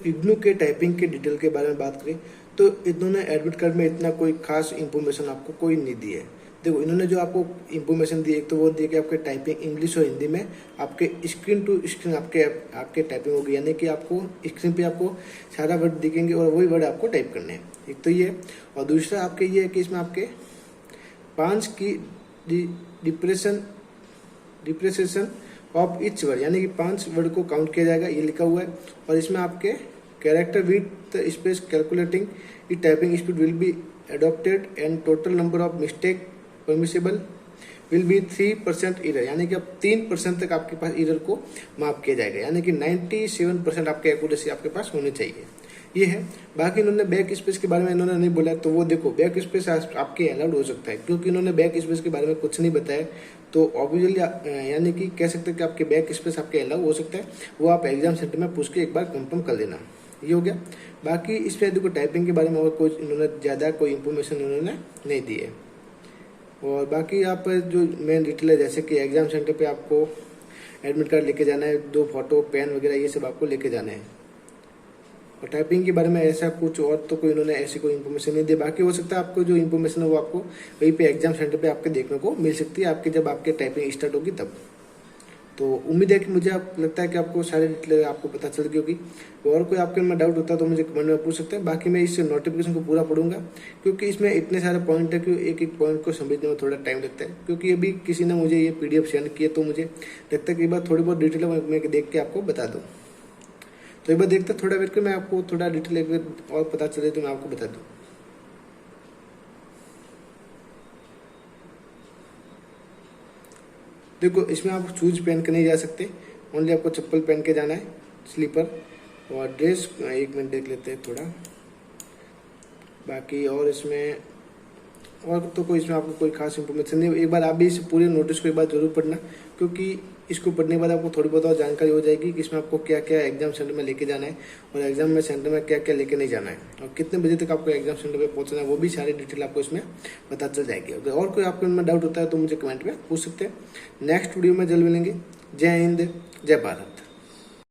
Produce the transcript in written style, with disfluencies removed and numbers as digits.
इग्नू के टाइपिंग के डिटेल के बारे में बात करें तो इन्होंने एडमिट कार्ड में इतना कोई खास इंफॉर्मेशन आपको कोई नहीं दी है। देखो इन्होंने जो आपको इंफॉर्मेशन दी, एक तो वो दी कि आपके टाइपिंग इंग्लिश और हिंदी में आपके स्क्रीन टू स्क्रीन आपके टाइपिंग होगी, यानी कि आपको स्क्रीन पे आपको सारा वर्ड दिखेंगे और वही वर्ड आपको टाइप करने हैं। एक तो ये, और दूसरा आपके ये है कि इसमें आपके 5 की डिप्रेसेशन ऑफ इच वर्ड, यानी कि 5 वर्ड को काउंट किया जाएगा, ये लिखा हुआ है। और इसमें आपके character with space calculating E typing speed will be adopted and total number of mistake permissible will be 3% error, यानी कि अब 3% तक आपके पास एरर को माफ किया जाएगा, यानी कि 97% आपके एक्यूरेसी आपके पास होनी चाहिए। ये है। बाकी इन्होंने बैक स्पेस के बारे में इन्होंने नहीं बोला, तो वो देखो बैक स्पेस आपके अलाउड हो सकता है, क्योंकि इन्होंने बैक स्पेस के बारे में कुछ नहीं बताया, तो ऑब्वियसली यानी कि कह सकते हैं कि आपके बैक स्पेस आपके अलाउ हो सकता है। वो आप एग्जाम सेंटर में पूछ के एक बार कंफर्म कर लेना। ये हो गया। बाकी इसमें देखो टाइपिंग के बारे में और कोई इन्होंने ज़्यादा कोई इन्फॉर्मेशन इन्होंने नहीं दी है। और बाकी आप जो मेन डिटेल है, जैसे कि एग्जाम सेंटर पे आपको एडमिट कार्ड लेके जाना है, 2 फोटो, पेन वगैरह ये सब आपको लेके जाना है। और टाइपिंग के बारे में ऐसा कुछ और तो कोई इन्होंने ऐसी कोई इन्फॉर्मेशन नहीं दी। बाकी हो सकता है आपको जो इन्फॉर्मेशन है वो आपको वहीं पे एग्जाम सेंटर पे आपके देखने को मिल सकती है, आपके जब आपके टाइपिंग स्टार्ट होगी तब। तो उम्मीद है कि मुझे आप लगता है कि आपको सारे डिटेल आपको पता चल गई होगी। और कोई आपके में डाउट होता है तो मुझे कमेंट में पूछ सकते हैं। बाकी मैं इस नोटिफिकेशन को पूरा पढ़ूंगा, क्योंकि इसमें इतने सारे पॉइंट है कि एक एक पॉइंट को समझने में थोड़ा टाइम लगता है। क्योंकि अभी किसी ने मुझे ये PDF सेंड किया, तो मुझे लगता है कि एक बार थोड़ी बहुत डिटेल मैं देख के आपको बता दूँ। तो एक बार देखते थोड़ा वेट कर, मैं आपको थोड़ा डिटेल एक बार और पता चले तो मैं आपको बता दूँ। देखो इसमें आप शूज पहन के नहीं जा सकते, ओनली आपको चप्पल पहन के जाना है, स्लीपर। और ड्रेस एक मिनट देख लेते हैं थोड़ा। बाकी और इसमें और तो कोई इसमें आपको कोई खास इन्फॉर्मेशन नहीं। एक बार आप भी इस पूरे नोटिस को एक बार जरूर पढ़ना, क्योंकि इसको पढ़ने के बाद आपको थोड़ी बहुत और जानकारी हो जाएगी कि इसमें आपको क्या क्या एग्जाम सेंटर में लेके जाना है, और एग्जाम में सेंटर में क्या क्या लेके नहीं जाना है, और कितने बजे तक आपको एग्जाम सेंटर पे पहुंचना है, वो भी सारी डिटेल आपको इसमें पता चल जाएगी। अगर और कोई आपको इनमें डाउट होता है तो मुझे कमेंट में पूछ सकते हैं। नेक्स्ट वीडियो में जल्द मिलेंगे। जय हिंद, जय भारत।